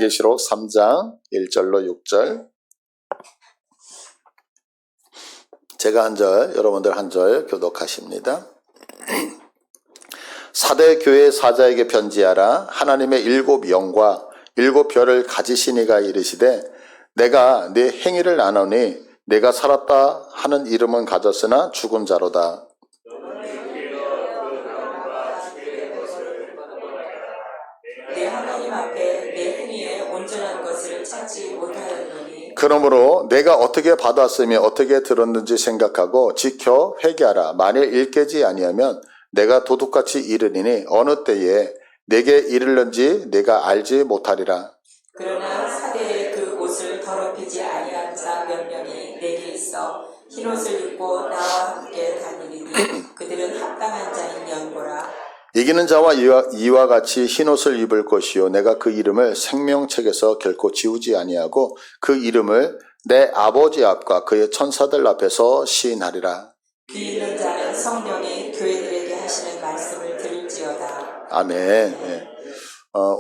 요한계시록 3장 1절로 6절. 제가 한 절, 여러분들 한 절 교독하십니다. 사대 교회 사자에게 편지하라. 하나님의 7 영과 7 별을 가지시니가 이르시되 내가 네 행위를 아노니 내가 살았다 하는 이름은 가졌으나 죽은 자로다. 내 하나님 앞에 내 행위에 온전한 것을 찾지 못하였노니 그러므로 내가 어떻게 받았으며 어떻게 들었는지 생각하고 지켜 회개하라. 만일 일깨지 아니하면 내가 도둑같이 이르리니 어느 때에 내게 이르는지 내가 알지 못하리라. 그러나 사대의 그 옷을 더럽히지 아니한 자 몇 명이 내게 있어 흰옷을 입고 나와 함께 다니리니 그들은 합당한 자인 연고라. 이기는 자와 이와 같이 흰옷을 입을 것이요 내가 그 이름을 생명책에서 결코 지우지 아니하고 그 이름을 내 아버지 앞과 그의 천사들 앞에서 시인하리라. 귀 있는 자는 성령이 교회들에게 하시는 말씀을 들을지어다. 아멘. 네.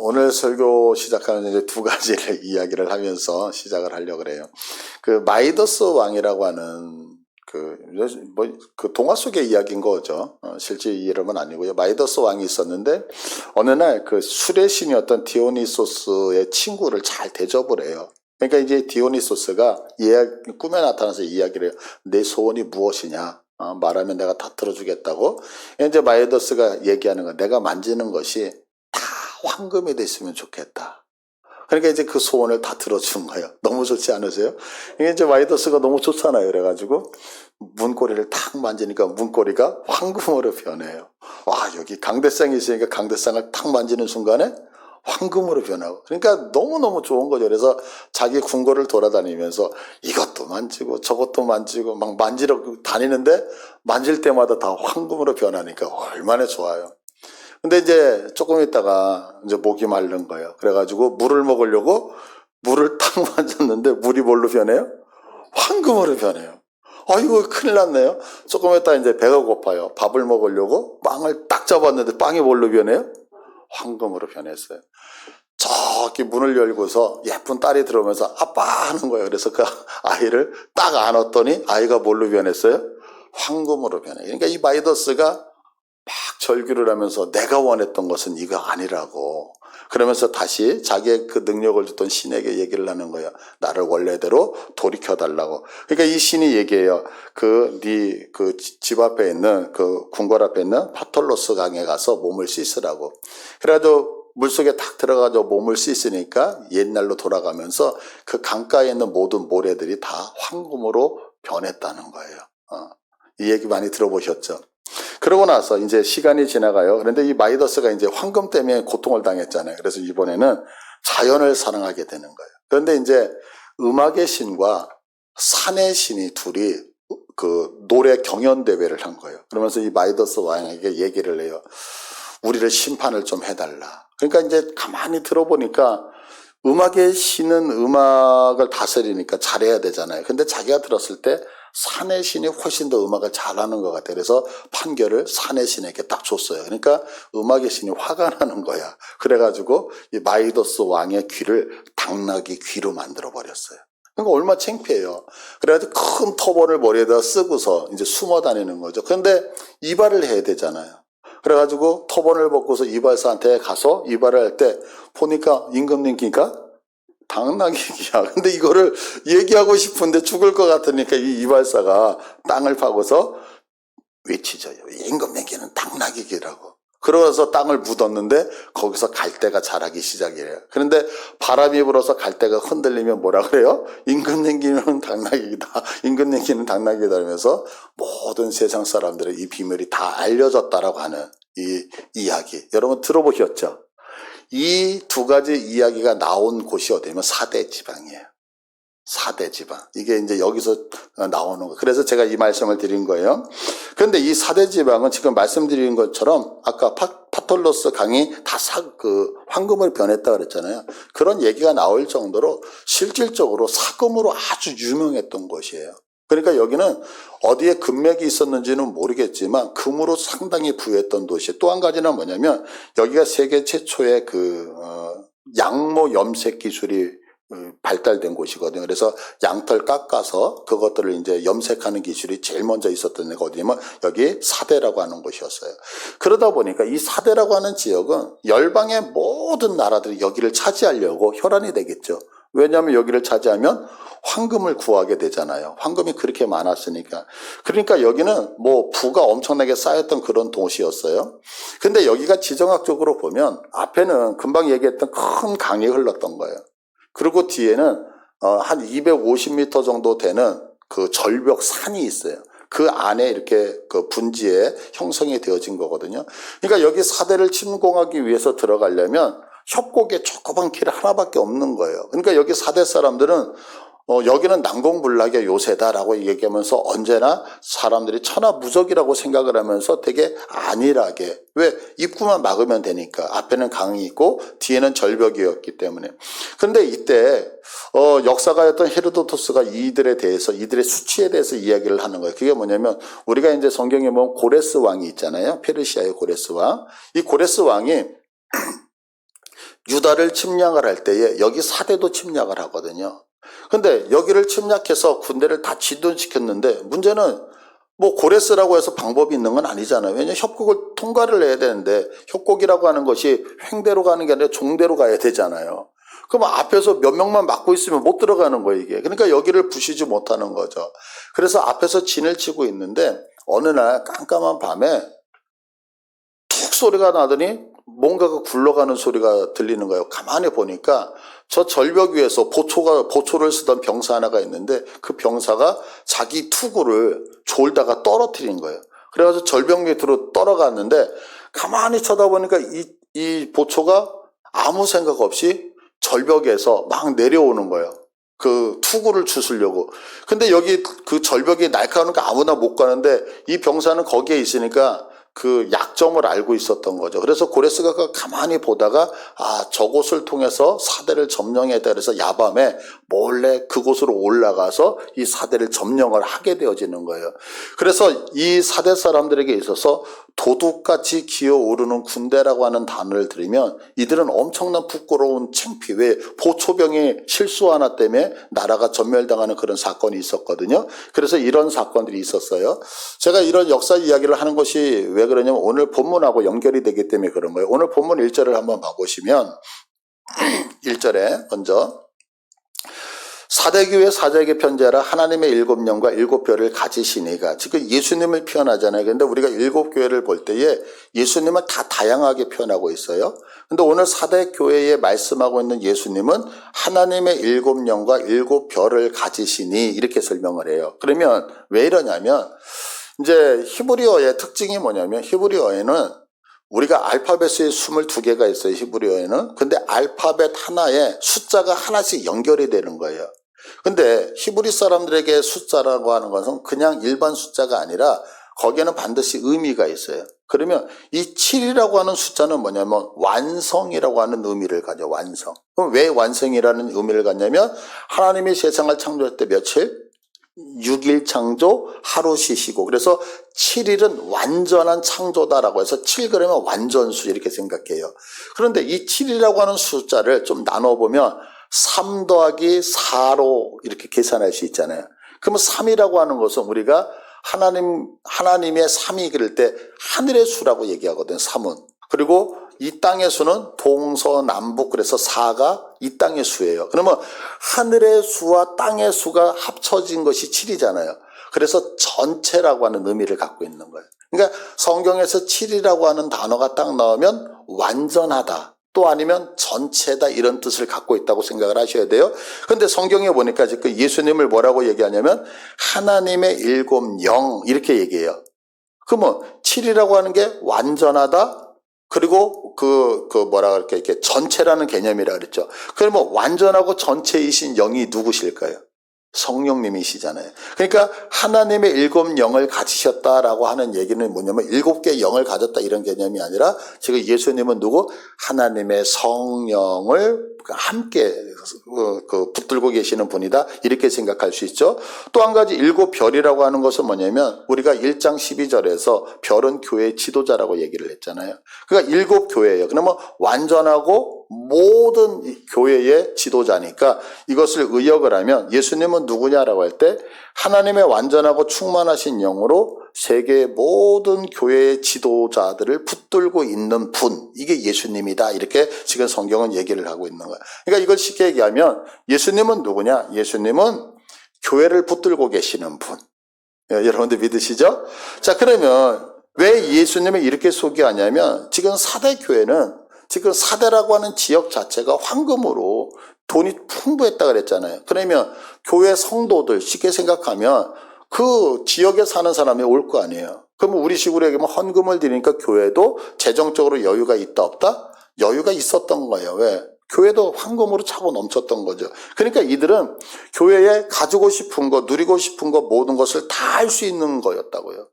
오늘 설교 시작하는 이제 2가지를 이야기를 하면서 시작을 하려고 그래요. 그 마이더스 왕이라고 하는 그 동화 속의 이야기인 거죠. 실제 이 이름은 아니고요. 마이더스 왕이 있었는데 어느 날 그 술의 신이었던 디오니소스의 친구를 잘 대접을 해요. 그러니까 이제 디오니소스가 꿈에 나타나서 이야기를 해요. 내 소원이 무엇이냐? 말하면 내가 다 들어주겠다고. 이제 마이더스가 얘기하는 거, 내가 만지는 것이 다 황금이 됐으면 좋겠다. 그러니까 이제 그 소원을 다 들어준 거예요. 너무 좋지 않으세요? 이게 이제 마이더스가 너무 좋잖아요. 그래가지고 문고리를 탁 만지니까 문고리가 황금으로 변해요. 와, 여기 강대상이 있으니까 강대상을 탁 만지는 순간에 황금으로 변하고. 그러니까 너무너무 좋은 거죠. 그래서 자기 궁궐을 돌아다니면서 이것도 만지고 저것도 만지고 막 만지러 다니는데 만질 때마다 다 황금으로 변하니까 얼마나 좋아요. 근데 이제 조금 있다가 이제 목이 마른 거예요. 그래가지고 물을 먹으려고 물을 탁 만졌는데 물이 뭘로 변해요? 황금으로 변해요. 아이고, 큰일 났네요. 조금 있다가 이제 배가 고파요. 밥을 먹으려고 빵을 딱 잡았는데 빵이 뭘로 변해요? 황금으로 변했어요. 저기 문을 열고서 예쁜 딸이 들어오면서 아빠 하는 거예요. 그래서 그 아이를 딱 안았더니 아이가 뭘로 변했어요? 황금으로 변해요. 그러니까 이 마이더스가 막 절규를 하면서 내가 원했던 것은 이거 아니라고. 그러면서 다시 자기의 그 능력을 줬던 신에게 얘기를 하는 거예요. 나를 원래대로 돌이켜달라고. 그러니까 이 신이 얘기해요. 집 앞에 있는 그 궁궐 앞에 있는 파톨로스 강에 가서 몸을 씻으라고. 그래가지고 물속에 딱 들어가서 몸을 씻으니까 옛날로 돌아가면서 그 강가에 있는 모든 모래들이 다 황금으로 변했다는 거예요. 이 얘기 많이 들어보셨죠? 그러고 나서 이제 시간이 지나가요. 그런데 이 마이더스가 이제 황금 때문에 고통을 당했잖아요. 그래서 이번에는 자연을 사랑하게 되는 거예요. 그런데 이제 음악의 신과 산의 신이 둘이 그 노래 경연 대회를 한 거예요. 그러면서 이 마이더스 왕에게 얘기를 해요. 우리를 심판을 좀 해달라. 그러니까 이제 가만히 들어보니까 음악의 신은 음악을 다스리니까 잘해야 되잖아요. 근데 자기가 들었을 때 산의 신이 훨씬 더 음악을 잘하는 것 같아요. 그래서 판결을 산의 신에게 딱 줬어요. 그러니까 음악의 신이 화가 나는 거야. 그래가지고 이 마이더스 왕의 귀를 당나귀 귀로 만들어 버렸어요. 그러니까 얼마나 창피해요. 그래가지고 큰 터벌을 머리에다 쓰고서 이제 숨어 다니는 거죠. 그런데 이발을 해야 되잖아요. 그래가지고 터번을 벗고서 이발사한테 가서 이발을 할 때 보니까 임금님 귀가 당나귀야. 근데 이거를 얘기하고 싶은데 죽을 것 같으니까 이 이발사가 땅을 파고서 외치죠. 임금님 귀는 당나귀 귀라고. 그러고서 땅을 묻었는데 거기서 갈대가 자라기 시작이래요. 그런데 바람이 불어서 갈대가 흔들리면 뭐라 그래요? 임금님 귀는 당나귀다. 임금님 귀는 당나귀다 하면서 모든 세상 사람들의 이 비밀이 다 알려졌다라고 하는 이 이야기. 여러분 들어보셨죠? 이 2가지 이야기가 나온 곳이 어디냐면 사대 지방이에요. 사대 지방. 이게 이제 여기서 나오는 거예요. 그래서 제가 이 말씀을 드린 거예요. 그런데 이 사대 지방은 지금 말씀드린 것처럼 아까 파톨로스 강이 다 황금을 변했다 그랬잖아요. 그런 얘기가 나올 정도로 실질적으로 사금으로 아주 유명했던 곳이에요. 그러니까 여기는 어디에 금맥이 있었는지는 모르겠지만 금으로 상당히 부유했던 도시. 또 한 가지는 뭐냐면 여기가 세계 최초의 양모 염색 기술이 발달된 곳이거든요. 그래서 양털 깎아서 그것들을 이제 염색하는 기술이 제일 먼저 있었던 데가 어디냐면 여기 사대라고 하는 곳이었어요. 그러다 보니까 이 사대라고 하는 지역은 열방의 모든 나라들이 여기를 차지하려고 혈안이 되겠죠. 왜냐하면 여기를 차지하면 황금을 구하게 되잖아요. 황금이 그렇게 많았으니까. 그러니까 여기는 뭐 부가 엄청나게 쌓였던 그런 도시였어요. 근데 여기가 지정학적으로 보면 앞에는 금방 얘기했던 큰 강이 흘렀던 거예요. 그리고 뒤에는 한 250m 정도 되는 그 절벽 산이 있어요. 그 안에 이렇게 그 분지에 형성이 되어진 거거든요. 그러니까 여기 사대를 침공하기 위해서 들어가려면 협곡에 조그만 길 하나밖에 없는 거예요. 그러니까 여기 사대 사람들은 여기는 난공불락의 요새다라고 얘기하면서 언제나 사람들이 천하무적이라고 생각을 하면서 되게 안일하게, 왜 입구만 막으면 되니까 앞에는 강이 있고 뒤에는 절벽이었기 때문에. 그런데 이때 역사가였던 헤로도토스가 이들에 대해서, 이들의 수치에 대해서 이야기를 하는 거예요. 그게 뭐냐면 우리가 이제 성경에 보면 고레스 왕이 있잖아요. 페르시아의 고레스 왕. 이 고레스 왕이 유다를 침략을 할 때에 여기 사대도 침략을 하거든요. 근데 여기를 침략해서 군대를 다 진둔시켰는데 문제는 뭐 고레스라고 해서 방법이 있는 건 아니잖아요. 왜냐하면 협곡을 통과를 해야 되는데 협곡이라고 하는 것이 횡대로 가는 게 아니라 종대로 가야 되잖아요. 그럼 앞에서 몇 명만 막고 있으면 못 들어가는 거예요, 이게. 그러니까 여기를 부수지 못하는 거죠. 그래서 앞에서 진을 치고 있는데 어느 날 깜깜한 밤에 툭 소리가 나더니 뭔가가 굴러가는 소리가 들리는 거예요. 가만히 보니까 저 절벽 위에서 보초를 쓰던 병사 하나가 있는데 그 병사가 자기 투구를 졸다가 떨어뜨린 거예요. 그래가지고 절벽 밑으로 떨어갔는데 가만히 쳐다보니까 이 보초가 아무 생각 없이 절벽에서 막 내려오는 거예요. 그 투구를 주스려고. 근데 여기 그 절벽이 날카로우니까 아무나 못 가는데 이 병사는 거기에 있으니까 그 약점을 알고 있었던 거죠. 그래서 고레스가 가만히 보다가 저곳을 통해서 사대를 점령했다. 그래서 야밤에 몰래 그곳으로 올라가서 이 사대를 점령을 하게 되어지는 거예요. 그래서 이 사대 사람들에게 있어서 도둑같이 기어오르는 군대라고 하는 단어를 들으면 이들은 엄청난 부끄러운 창피, 왜 보초병이 실수 하나 때문에 나라가 전멸당하는 그런 사건이 있었거든요. 그래서 이런 사건들이 있었어요. 제가 이런 역사 이야기를 하는 것이 왜 그러냐면 오늘 본문하고 연결이 되기 때문에 그런 거예요. 오늘 본문 1절을 한번 봐보시면 1절에 먼저 사대교회 사자에게 편지하라. 하나님의 7영과 7별을 가지시니가. 지금 예수님을 표현하잖아요. 그런데 우리가 7교회를 볼 때에 예수님은 다 다양하게 표현하고 있어요. 그런데 오늘 사대교회에 말씀하고 있는 예수님은 하나님의 7영과 7별을 가지시니 이렇게 설명을 해요. 그러면 왜 이러냐면 이제 히브리어의 특징이 뭐냐면 히브리어에는 우리가 알파벳이 22개가 있어요. 히브리어에는. 근데 알파벳 하나에 숫자가 하나씩 연결이 되는 거예요. 근데 히브리 사람들에게 숫자라고 하는 것은 그냥 일반 숫자가 아니라 거기에는 반드시 의미가 있어요. 그러면 이 7이라고 하는 숫자는 뭐냐면 완성이라고 하는 의미를 가져. 완성. 그럼 왜 완성이라는 의미를 갖냐면 하나님이 세상을 창조할 때 며칠? 6일 창조, 하루 쉬시고. 그래서 7일은 완전한 창조다라고 해서 7 그러면 완전수 이렇게 생각해요. 그런데 이 7이라고 하는 숫자를 좀 나눠보면 3 더하기 4로 이렇게 계산할 수 있잖아요. 그러면 3이라고 하는 것은 우리가 하나님의 3이 그럴 때 하늘의 수라고 얘기하거든요. 3은. 그리고 이 땅의 수는 동서남북, 그래서 4가 이 땅의 수예요. 그러면 하늘의 수와 땅의 수가 합쳐진 것이 7이잖아요. 그래서 전체라고 하는 의미를 갖고 있는 거예요. 그러니까 성경에서 7이라고 하는 단어가 딱 나오면 완전하다, 또 아니면 전체다, 이런 뜻을 갖고 있다고 생각을 하셔야 돼요. 그런데 성경에 보니까 지금 예수님을 뭐라고 얘기하냐면 하나님의 7영 이렇게 얘기해요. 그러면 7이라고 하는 게 완전하다, 그리고 이렇게 전체라는 개념이라 그랬죠. 그러면 완전하고 전체이신 영이 누구실까요? 성령님이시잖아요. 그러니까 하나님의 7영을 가지셨다라고 하는 얘기는 뭐냐면 7개의 영을 가졌다 이런 개념이 아니라 지금 예수님은 누구? 하나님의 성령을 함께 붙들고 계시는 분이다. 이렇게 생각할 수 있죠. 또 한 가지 7별이라고 하는 것은 뭐냐면 우리가 1장 12절에서 별은 교회의 지도자라고 얘기를 했잖아요. 그러니까 7교회예요. 그러면 완전하고 모든 교회의 지도자니까 이것을 의역을 하면 예수님은 누구냐라고 할 때 하나님의 완전하고 충만하신 영으로 세계의 모든 교회의 지도자들을 붙들고 있는 분, 이게 예수님이다. 이렇게 지금 성경은 얘기를 하고 있는 거예요. 그러니까 이걸 쉽게 얘기하면 예수님은 누구냐? 예수님은 교회를 붙들고 계시는 분. 여러분들 믿으시죠? 자, 그러면 왜 예수님을 이렇게 소개하냐면 지금 사대 교회는 지금 사대라고 하는 지역 자체가 황금으로 돈이 풍부했다 그랬잖아요. 그러면 교회 성도들 쉽게 생각하면 그 지역에 사는 사람이 올 거 아니에요. 그러면 우리 식으로 얘기하면 헌금을 드리니까 교회도 재정적으로 여유가 있다 없다? 여유가 있었던 거예요. 왜? 교회도 황금으로 차고 넘쳤던 거죠. 그러니까 이들은 교회에 가지고 싶은 거, 누리고 싶은 거 모든 것을 다 할 수 있는 거였다고요.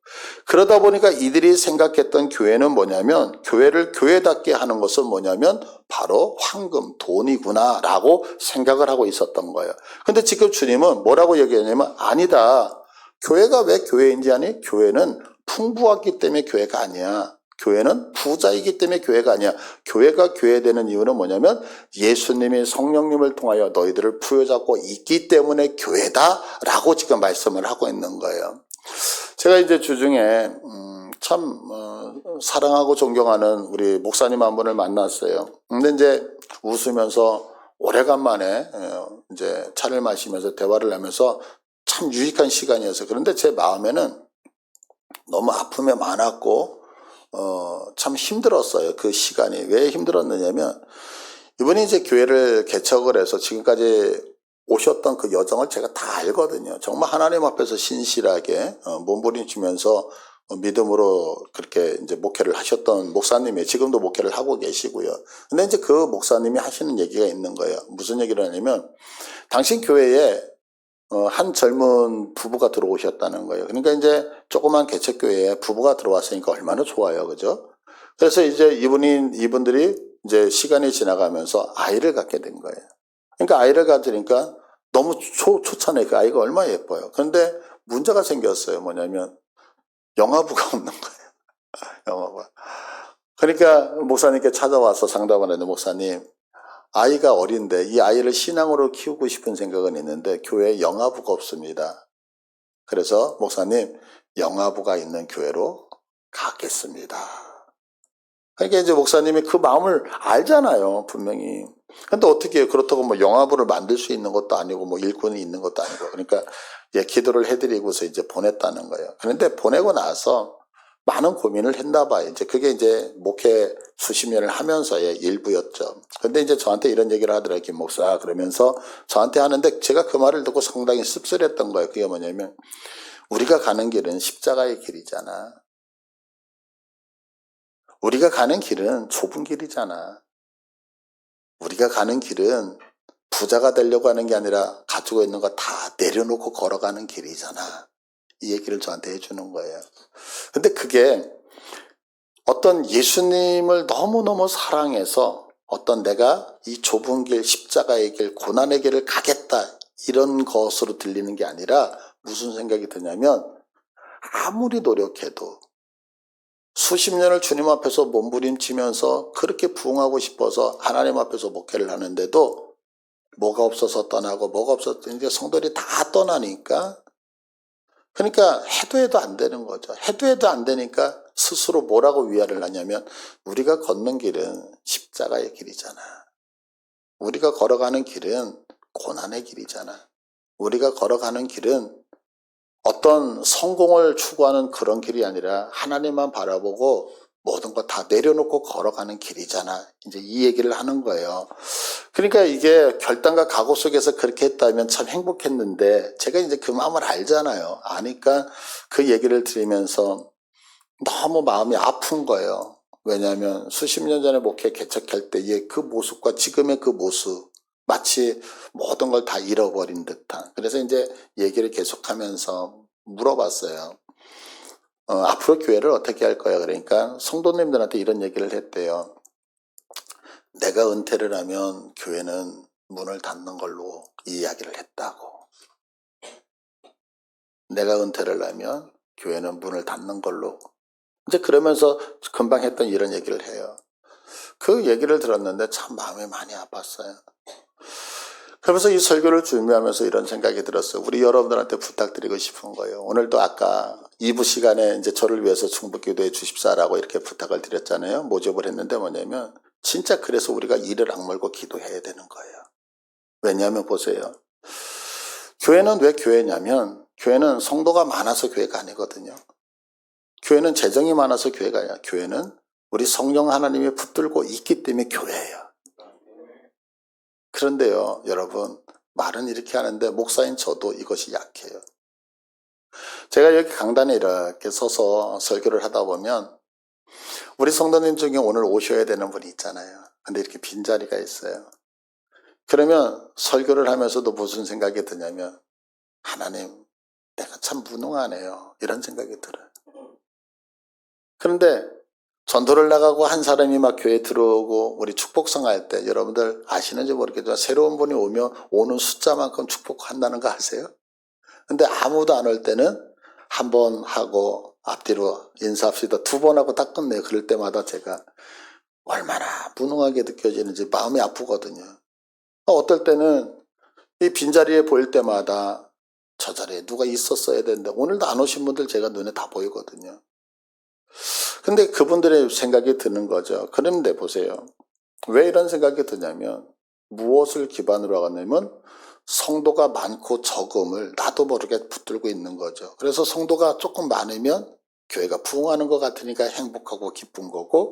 그러다 보니까 이들이 생각했던 교회는 뭐냐면 교회를 교회답게 하는 것은 뭐냐면 바로 황금, 돈이구나 라고 생각을 하고 있었던 거예요. 근데 지금 주님은 뭐라고 얘기하냐면 아니다. 교회가 왜 교회인지 아니? 교회는 풍부하기 때문에 교회가 아니야. 교회는 부자이기 때문에 교회가 아니야. 교회가 교회되는 이유는 뭐냐면 예수님이 성령님을 통하여 너희들을 부여잡고 있기 때문에 교회다라고 지금 말씀을 하고 있는 거예요. 제가 이제 주중에 참 사랑하고 존경하는 우리 목사님 한 분을 만났어요. 근데 이제 웃으면서 오래간만에 이제 차를 마시면서 대화를 하면서 참 유익한 시간이었어요. 그런데 제 마음에는 너무 아픔이 많았고 참 힘들었어요. 그 시간이. 왜 힘들었느냐면 이분이 이제 교회를 개척을 해서 지금까지 오셨던 그 여정을 제가 다 알거든요. 정말 하나님 앞에서 신실하게 몸부림치면서 믿음으로 그렇게 이제 목회를 하셨던 목사님이 지금도 목회를 하고 계시고요. 근데 이제 그 목사님이 하시는 얘기가 있는 거예요. 무슨 얘기를 하냐면 당신 교회에 한 젊은 부부가 들어오셨다는 거예요. 그러니까 이제 조그만 개척교회에 부부가 들어왔으니까 얼마나 좋아요. 그죠? 그래서 이제 이분들이 이제 시간이 지나가면서 아이를 갖게 된 거예요. 그러니까 아이를 가지니까 너무 좋잖아요. 그 아이가 얼마나 예뻐요. 그런데 문제가 생겼어요. 뭐냐면 영아부가 없는 거예요. 영아부가. 그러니까 목사님께 찾아와서 상담을 했는데 목사님, 아이가 어린데 이 아이를 신앙으로 키우고 싶은 생각은 있는데 교회에 영아부가 없습니다. 그래서 목사님, 영아부가 있는 교회로 가겠습니다. 그러니까 이제 목사님이 그 마음을 알잖아요, 분명히. 근데 어떻게 해요? 그렇다고 뭐 영아부를 만들 수 있는 것도 아니고 뭐 일꾼이 있는 것도 아니고. 그러니까 이제 기도를 해드리고서 이제 보냈다는 거예요. 그런데 보내고 나서 많은 고민을 했나 봐요. 이제 그게 이제 목회 수십 년을 하면서의 일부였죠. 근데 이제 저한테 이런 얘기를 하더라고요, 김 목사. 그러면서 저한테 하는데 제가 그 말을 듣고 상당히 씁쓸했던 거예요. 그게 뭐냐면 우리가 가는 길은 십자가의 길이잖아. 우리가 가는 길은 좁은 길이잖아. 우리가 가는 길은 부자가 되려고 하는 게 아니라 가지고 있는 거 다 내려놓고 걸어가는 길이잖아. 이 얘기를 저한테 해주는 거예요. 근데 그게 어떤 예수님을 너무너무 사랑해서 어떤 내가 이 좁은 길, 십자가의 길, 고난의 길을 가겠다 이런 것으로 들리는 게 아니라 무슨 생각이 드냐면 아무리 노력해도 수십 년을 주님 앞에서 몸부림치면서 그렇게 부응하고 싶어서 하나님 앞에서 목회를 하는데도 뭐가 없어서 떠나고 뭐가 없어서 이제 성도들이 다 떠나니까 그러니까 해도 안 되는 거죠. 해도 안 되니까 스스로 뭐라고 위안을 하냐면 우리가 걷는 길은 십자가의 길이잖아. 우리가 걸어가는 길은 고난의 길이잖아. 우리가 걸어가는 길은 어떤 성공을 추구하는 그런 길이 아니라 하나님만 바라보고 모든 거 다 내려놓고 걸어가는 길이잖아. 이제 이 얘기를 하는 거예요. 그러니까 이게 결단과 각오 속에서 그렇게 했다면 참 행복했는데 제가 이제 그 마음을 알잖아요. 아니까 그 얘기를 들으면서 너무 마음이 아픈 거예요. 왜냐하면 수십 년 전에 목회 개척할 때의 그 모습과 지금의 그 모습 마치 모든 걸 다 잃어버린 듯한. 그래서 이제 얘기를 계속하면서 물어봤어요. 앞으로 교회를 어떻게 할 거야? 그러니까 성도님들한테 이런 얘기를 했대요. 내가 은퇴를 하면 교회는 문을 닫는 걸로 이야기를 했다고. 내가 은퇴를 하면 교회는 문을 닫는 걸로. 이제 그러면서 금방 했던 이런 얘기를 해요. 그 얘기를 들었는데 참 마음이 많이 아팠어요. 그러면서 이 설교를 준비하면서 이런 생각이 들었어요. 우리 여러분들한테 부탁드리고 싶은 거예요. 오늘도 아까 2부 시간에 이제 저를 위해서 충북기도해 주십사라고 이렇게 부탁을 드렸잖아요. 모집을 했는데 뭐냐면 진짜 그래서 우리가 이를 악물고 기도해야 되는 거예요. 왜냐하면 보세요. 교회는 왜 교회냐면 교회는 성도가 많아서 교회가 아니거든요. 교회는 재정이 많아서 교회가 아니라 교회는 우리 성령 하나님이 붙들고 있기 때문에 교회예요. 그런데요, 여러분, 말은 이렇게 하는데 목사인 저도 이것이 약해요. 제가 여기 강단에 이렇게 서서 설교를 하다 보면 우리 성도님 중에 오늘 오셔야 되는 분이 있잖아요. 근데 이렇게 빈자리가 있어요. 그러면 설교를 하면서도 무슨 생각이 드냐면 하나님, 내가 참 무능하네요. 이런 생각이 들어요. 그런데 전도를 나가고 한 사람이 막 교회에 들어오고 우리 축복성 할 때 여러분들 아시는지 모르겠지만 새로운 분이 오면 오는 숫자만큼 축복한다는 거 아세요? 근데 아무도 안 올 때는 한 번 하고 앞뒤로 인사합시다 2번 하고 딱 끝내요. 그럴 때마다 제가 얼마나 무능하게 느껴지는지 마음이 아프거든요. 어떨 때는 이 빈자리에 보일 때마다 저 자리에 누가 있었어야 되는데 오늘도 안 오신 분들 제가 눈에 다 보이거든요. 근데 그분들의 생각이 드는 거죠. 그런데 보세요. 왜 이런 생각이 드냐면 무엇을 기반으로 하냐면 성도가 많고 적음을 나도 모르게 붙들고 있는 거죠. 그래서 성도가 조금 많으면 교회가 부흥하는 것 같으니까 행복하고 기쁜 거고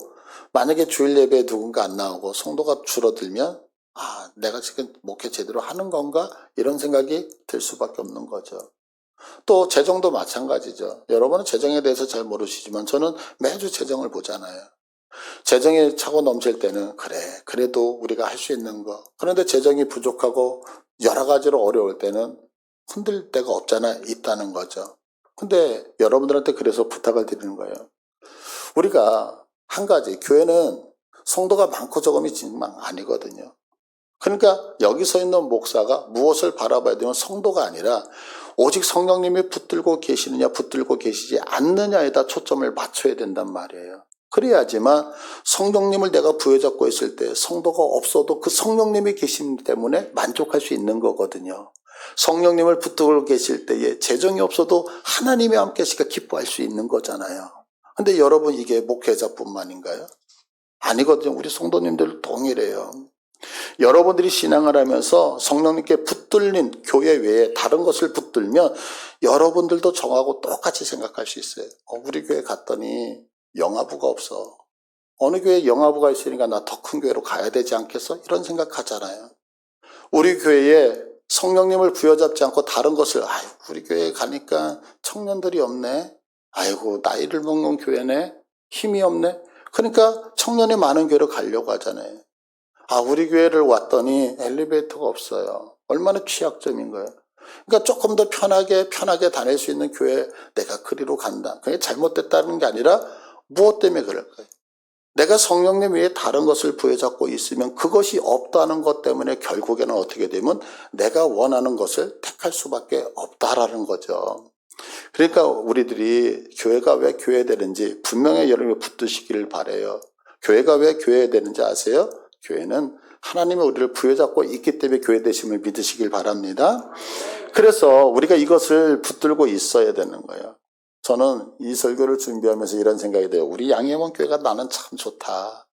만약에 주일 예배에 누군가 안 나오고 성도가 줄어들면 아, 내가 지금 목회 제대로 하는 건가? 이런 생각이 들 수밖에 없는 거죠. 또 재정도 마찬가지죠. 여러분은 재정에 대해서 잘 모르시지만 저는 매주 재정을 보잖아요. 재정이 차고 넘칠 때는 그래도 우리가 할 수 있는 거. 그런데 재정이 부족하고 여러 가지로 어려울 때는 흔들 데가 없잖아요. 있다는 거죠. 근데 여러분들한테 그래서 부탁을 드리는 거예요. 우리가 한 가지, 교회는 성도가 많고 적음이 정말 아니거든요. 그러니까 여기 서 있는 목사가 무엇을 바라봐야 되면 성도가 아니라 오직 성령님이 붙들고 계시느냐 붙들고 계시지 않느냐에다 초점을 맞춰야 된단 말이에요. 그래야지만 성령님을 내가 부여잡고 있을 때 성도가 없어도 그 성령님이 계시기 때문에 만족할 수 있는 거거든요. 성령님을 붙들고 계실 때에 재정이 없어도 하나님이 함께 계시니까 기뻐할 수 있는 거잖아요. 근데 여러분 이게 목회자뿐만인가요? 아니거든요. 우리 성도님들 동일해요. 여러분들이 신앙을 하면서 성령님께 붙들린 교회 외에 다른 것을 붙들면 여러분들도 저하고 똑같이 생각할 수 있어요. 우리 교회 갔더니 영화부가 없어. 어느 교회에 영화부가 있으니까 나 더 큰 교회로 가야 되지 않겠어? 이런 생각하잖아요. 우리 교회에 성령님을 부여잡지 않고 다른 것을 우리 교회에 가니까 청년들이 없네. 아이고 나이를 먹는 교회네. 힘이 없네. 그러니까 청년이 많은 교회로 가려고 하잖아요. 우리 교회를 왔더니 엘리베이터가 없어요. 얼마나 취약점인 거예요. 그러니까 조금 더 편하게 다닐 수 있는 교회 내가 그리로 간다. 그게 잘못됐다는 게 아니라 무엇 때문에 그럴까요? 내가 성령님 외에 다른 것을 부여잡고 있으면 그것이 없다는 것 때문에 결국에는 어떻게 되면 내가 원하는 것을 택할 수밖에 없다라는 거죠. 그러니까 우리들이 교회가 왜 교회되는지 분명히 여러분이 붙드시기를 바라요. 교회가 왜 교회되는지 아세요? 교회는 하나님이 우리를 부여잡고 있기 때문에 교회 되심을 믿으시길 바랍니다. 그래서 우리가 이것을 붙들고 있어야 되는 거예요. 저는 이 설교를 준비하면서 이런 생각이 돼요. 우리 양혜원 교회가 나는 참 좋다.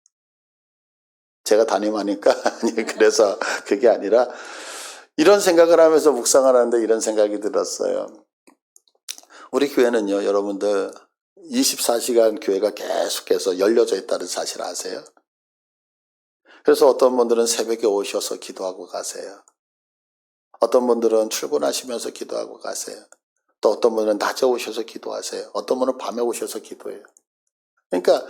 제가 담임하니까 그래서 그게 아니라 이런 생각을 하면서 묵상을 하는데 이런 생각이 들었어요. 우리 교회는요, 여러분들 24시간 교회가 계속해서 열려져 있다는 사실 아세요? 그래서 어떤 분들은 새벽에 오셔서 기도하고 가세요. 어떤 분들은 출근하시면서 기도하고 가세요. 또 어떤 분은 낮에 오셔서 기도하세요. 어떤 분은 밤에 오셔서 기도해요. 그러니까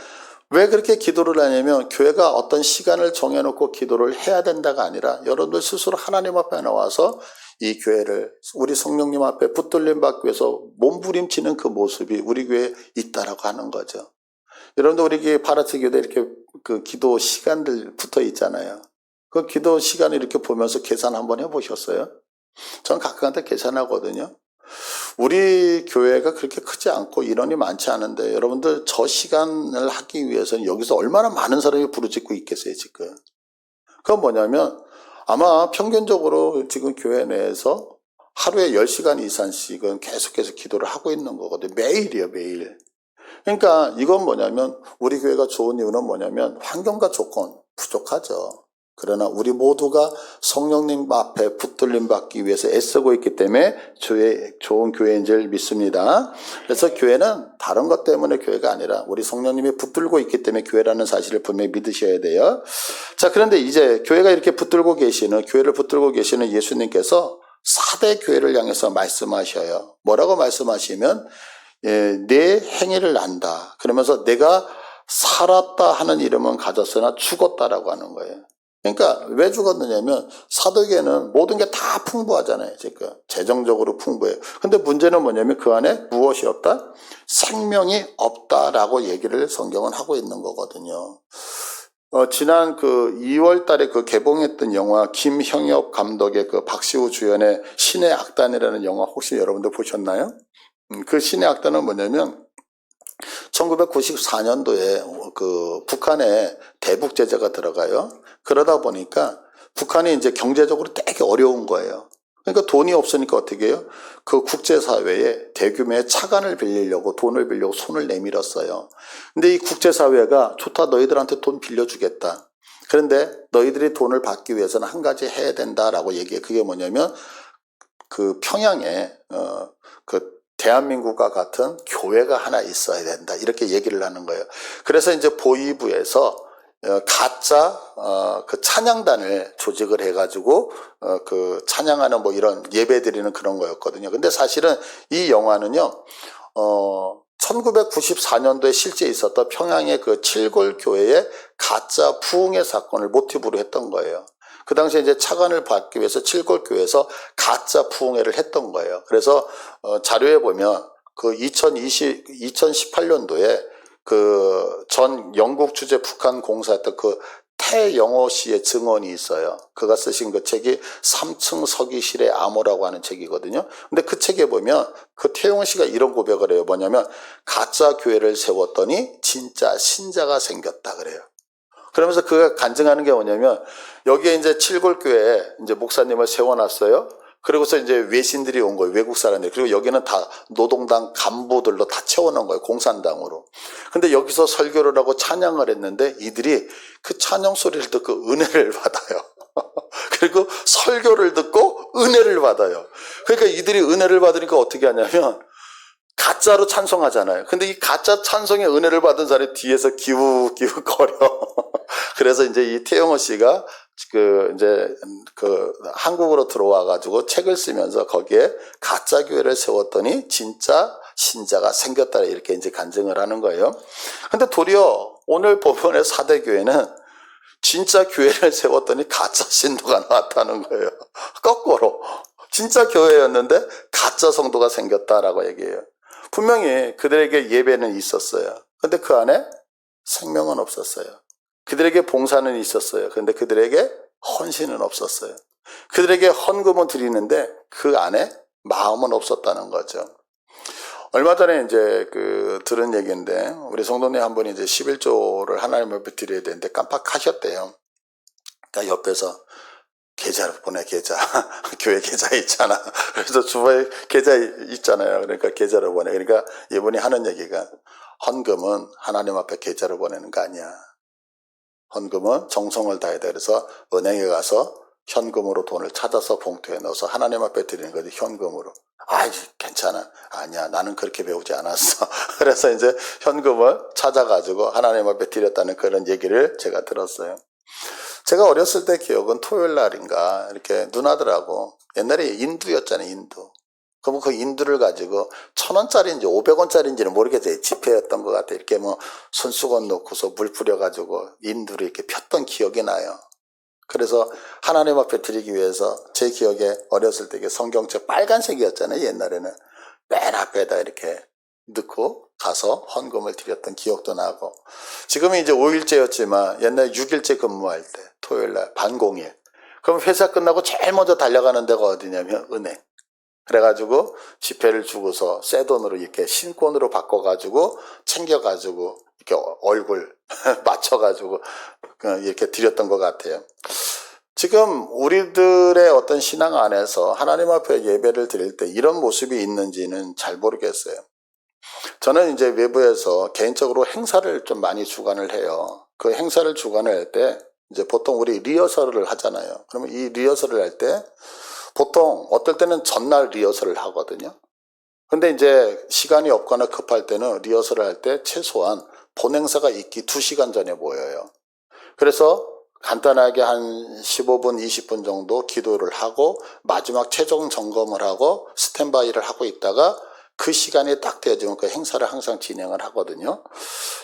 왜 그렇게 기도를 하냐면 교회가 어떤 시간을 정해놓고 기도를 해야 된다가 아니라 여러분들 스스로 하나님 앞에 나와서 이 교회를 우리 성령님 앞에 붙들림 받기 위해서 몸부림치는 그 모습이 우리 교회에 있다라고 하는 거죠. 여러분들 우리 교회 파라트 교회에 이렇게 그 기도 시간들 붙어 있잖아요. 그 기도 시간을 이렇게 보면서 계산 한번 해보셨어요? 전 가끔한테 계산하거든요. 우리 교회가 그렇게 크지 않고 인원이 많지 않은데 여러분들 저 시간을 하기 위해서는 여기서 얼마나 많은 사람이 부르짖고 있겠어요 지금. 그건 뭐냐면 아마 평균적으로 지금 교회 내에서 하루에 10시간 이상씩은 계속해서 기도를 하고 있는 거거든요. 매일이에요 매일. 그러니까 이건 뭐냐면 우리 교회가 좋은 이유는 뭐냐면 환경과 조건 부족하죠. 그러나 우리 모두가 성령님 앞에 붙들림 받기 위해서 애쓰고 있기 때문에 좋은 교회인 줄 믿습니다. 그래서 교회는 다른 것 때문에 교회가 아니라 우리 성령님이 붙들고 있기 때문에 교회라는 사실을 분명히 믿으셔야 돼요. 자, 그런데 이제 교회가 이렇게 교회를 붙들고 계시는 예수님께서 4대 교회를 향해서 말씀하셔요. 뭐라고 말씀하시면 내 행위를 안다. 그러면서 내가 살았다 하는 이름은 가졌으나 죽었다라고 하는 거예요. 그러니까 왜 죽었느냐면 사도계는 모든 게 다 풍부하잖아요. 지금 재정적으로 풍부해요. 근데 문제는 뭐냐면 그 안에 무엇이 없다? 생명이 없다라고 얘기를 성경은 하고 있는 거거든요. 지난 2월 달에 개봉했던 영화 김형엽 감독의 박시우 주연의 신의 악단이라는 영화 혹시 여러분들 보셨나요? 그 신의 악단은 뭐냐면 1994년도에 북한에 대북 제재가 들어가요. 그러다 보니까 북한이 이제 경제적으로 되게 어려운 거예요. 그러니까 돈이 없으니까 어떻게 해요? 그 국제사회에 대규모의 차관을 빌리려고 돈을 빌려고 손을 내밀었어요. 근데 이 국제사회가 좋다 너희들한테 돈 빌려주겠다. 그런데 너희들이 돈을 받기 위해서는 한 가지 해야 된다라고 얘기해. 그게 뭐냐면 평양에 대한민국과 같은 교회가 하나 있어야 된다. 이렇게 얘기를 하는 거예요. 그래서 이제 보위부에서 가짜 찬양단을 조직을 해가지고 찬양하는 이런 예배 드리는 그런 거였거든요. 근데 사실은 이 영화는요, 1994년도에 실제 있었던 평양의 칠골 교회의 가짜 부흥회 사건을 모티브로 했던 거예요. 그 당시에 이제 차관을 받기 위해서 칠골교회에서 가짜 부흥회를 했던 거예요. 그래서 자료에 보면 2018년도에 전 영국 주재 북한 공사였던 태영호 씨의 증언이 있어요. 그가 쓰신 그 책이 3층 서기실의 암호라고 하는 책이거든요. 근데 그 책에 보면 태영호 씨가 이런 고백을 해요. 뭐냐면 가짜 교회를 세웠더니 진짜 신자가 생겼다 그래요. 그러면서 그가 간증하는 게 뭐냐면 여기에 이제 칠골교회에 이제 목사님을 세워놨어요. 그리고서 이제 외신들이 온 거예요. 외국 사람들. 그리고 여기는 다 노동당 간부들로 다 채워놓은 거예요. 공산당으로. 근데 여기서 설교를 하고 찬양을 했는데 이들이 그 찬양 소리를 듣고 은혜를 받아요. 그리고 설교를 듣고 은혜를 받아요. 그러니까 이들이 은혜를 받으니까 어떻게 하냐면 가짜로 찬송하잖아요. 근데 이 가짜 찬송의 은혜를 받은 사람이 뒤에서 기웃기웃거려. 그래서 이제 이 태영호 씨가 한국으로 들어와가지고 책을 쓰면서 거기에 가짜 교회를 세웠더니 진짜 신자가 생겼다 이렇게 이제 간증을 하는 거예요. 근데 도리어 오늘 본문의 4대 교회는 진짜 교회를 세웠더니 가짜 신도가 나왔다는 거예요. 거꾸로. 진짜 교회였는데 가짜 성도가 생겼다라고 얘기해요. 분명히 그들에게 예배는 있었어요. 근데 그 안에 생명은 없었어요. 그들에게 봉사는 있었어요. 그런데 그들에게 헌신은 없었어요. 그들에게 헌금은 드리는데 그 안에 마음은 없었다는 거죠. 얼마 전에 이제 들은 얘기인데 우리 성도님 한 분이 이제 11조를 하나님 앞에 드려야 되는데 깜빡하셨대요. 그러니까 옆에서 계좌를 보내, 계좌. 교회 계좌 있잖아. 그래서 주변에 계좌 있잖아요. 그러니까 계좌를 보내. 그러니까 이분이 하는 얘기가 헌금은 하나님 앞에 계좌를 보내는 거 아니야. 헌금은 정성을 다해야 돼. 그래서 은행에 가서 현금으로 돈을 찾아서 봉투에 넣어서 하나님 앞에 드리는 거지, 현금으로. 아이, 괜찮아. 아니야, 나는 그렇게 배우지 않았어. 그래서 이제 현금을 찾아가지고 하나님 앞에 드렸다는 그런 얘기를 제가 들었어요. 제가 어렸을 때 기억은 토요일 날인가 이렇게 누나들하고 옛날에 인두였잖아요, 인두. 그럼 그 인두를 가지고 1,000원짜리인지 500원짜리인지는 모르겠어요. 지폐였던 것 같아요. 이렇게 손수건 넣고서 물 뿌려가지고 인두를 이렇게 폈던 기억이 나요. 그래서 하나님 앞에 드리기 위해서 제 기억에 어렸을 때 성경책 빨간색이었잖아요, 옛날에는. 맨 앞에다 이렇게 넣고 가서 헌금을 드렸던 기억도 나고, 지금은 이제 5일째였지만 옛날 6일째 근무할 때 토요일날 반공일, 그럼 회사 끝나고 제일 먼저 달려가는 데가 어디냐면 은행. 그래가지고 지폐를 주고서 새 돈으로 이렇게 신권으로 바꿔가지고 챙겨가지고 이렇게 얼굴 맞춰가지고 이렇게 드렸던 것 같아요. 지금 우리들의 어떤 신앙 안에서 하나님 앞에 예배를 드릴 때 이런 모습이 있는지는 잘 모르겠어요. 저는 이제 외부에서 개인적으로 행사를 좀 많이 주관을 해요. 그 행사를 주관을 할 때 이제 보통 우리 리허설을 하잖아요. 그러면 이 리허설을 할 때 보통 어떨 때는 전날 리허설을 하거든요. 근데 이제 시간이 없거나 급할 때는 리허설을 할 때 최소한 본 행사가 있기 2시간 전에 모여요. 그래서 간단하게 한 15분, 20분 정도 기도를 하고 마지막 최종 점검을 하고 스탠바이를 하고 있다가 그 시간이 딱 되어지면 그 행사를 항상 진행을 하거든요.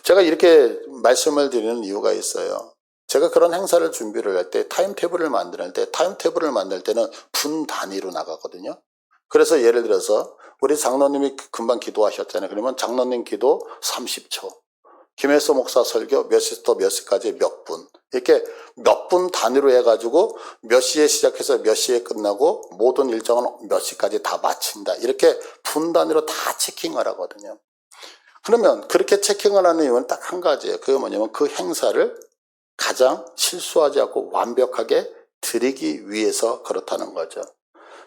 제가 이렇게 말씀을 드리는 이유가 있어요. 제가 그런 행사를 준비를 할 때 타임테이블을 만들 때는 분 단위로 나가거든요. 그래서 예를 들어서 우리 장로님이 금방 기도하셨잖아요. 그러면 장로님 기도 30초. 김혜수 목사 설교 몇 시부터 몇 시까지 몇 분. 이렇게 몇 분 단위로 해가지고 몇 시에 시작해서 몇 시에 끝나고 모든 일정은 몇 시까지 다 마친다. 이렇게 분 단위로 다 체킹을 하거든요. 그러면 그렇게 체킹을 하는 이유는 딱 한 가지예요. 그게 뭐냐면 그 행사를 가장 실수하지 않고 완벽하게 드리기 위해서 그렇다는 거죠.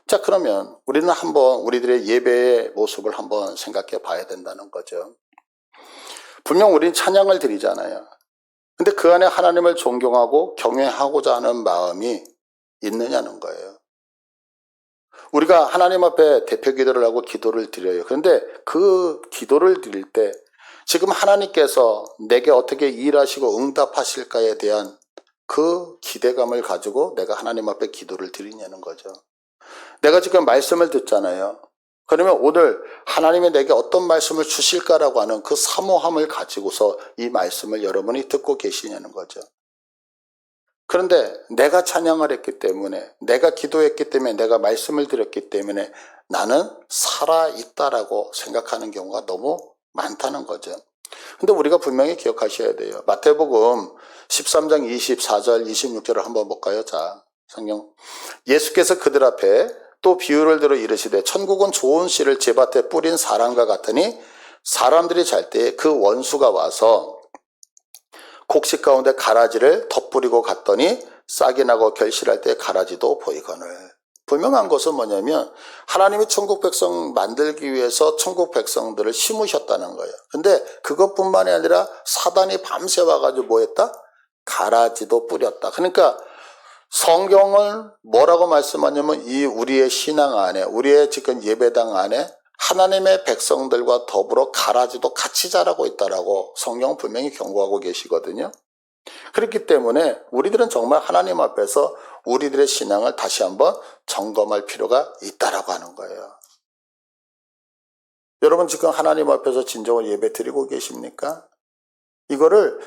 자, 그러면 우리는 한번 우리들의 예배의 모습을 한번 생각해 봐야 된다는 거죠. 분명 우리는 찬양을 드리잖아요. 근데 그 안에 하나님을 존경하고 경외하고자 하는 마음이 있느냐는 거예요. 우리가 하나님 앞에 대표 기도를 하고 기도를 드려요. 그런데 그 기도를 드릴 때 지금 하나님께서 내게 어떻게 일하시고 응답하실까에 대한 그 기대감을 가지고 내가 하나님 앞에 기도를 드리냐는 거죠. 내가 지금 말씀을 듣잖아요. 그러면 오늘 하나님이 내게 어떤 말씀을 주실까라고 하는 그 사모함을 가지고서 이 말씀을 여러분이 듣고 계시냐는 거죠. 그런데 내가 찬양을 했기 때문에, 내가 기도했기 때문에, 내가 말씀을 드렸기 때문에 나는 살아있다라고 생각하는 경우가 너무 많다는 거죠. 근데 우리가 분명히 기억하셔야 돼요. 마태복음 13장 24절, 26절을 한번 볼까요? 자, 성경. 예수께서 그들 앞에 또 비유를 들어 이르시되 천국은 좋은 씨를 제밭에 뿌린 사람과 같으니 사람들이 잘 때 그 원수가 와서 곡식 가운데 가라지를 덧뿌리고 갔더니 싹이 나고 결실할 때 가라지도 보이거늘. 분명한 것은 뭐냐면 하나님이 천국 백성 만들기 위해서 천국 백성들을 심으셨다는 거예요. 근데 그것뿐만이 아니라 사단이 밤새 와가지고 뭐 했다? 가라지도 뿌렸다. 그러니까 성경을 뭐라고 말씀하냐면 이 우리의 신앙 안에, 우리의 지금 예배당 안에 하나님의 백성들과 더불어 가라지도 같이 자라고 있다라고 성경은 분명히 경고하고 계시거든요. 그렇기 때문에 우리들은 정말 하나님 앞에서 우리들의 신앙을 다시 한번 점검할 필요가 있다라고 하는 거예요. 여러분 지금 하나님 앞에서 진정으로 예배 드리고 계십니까? 이거를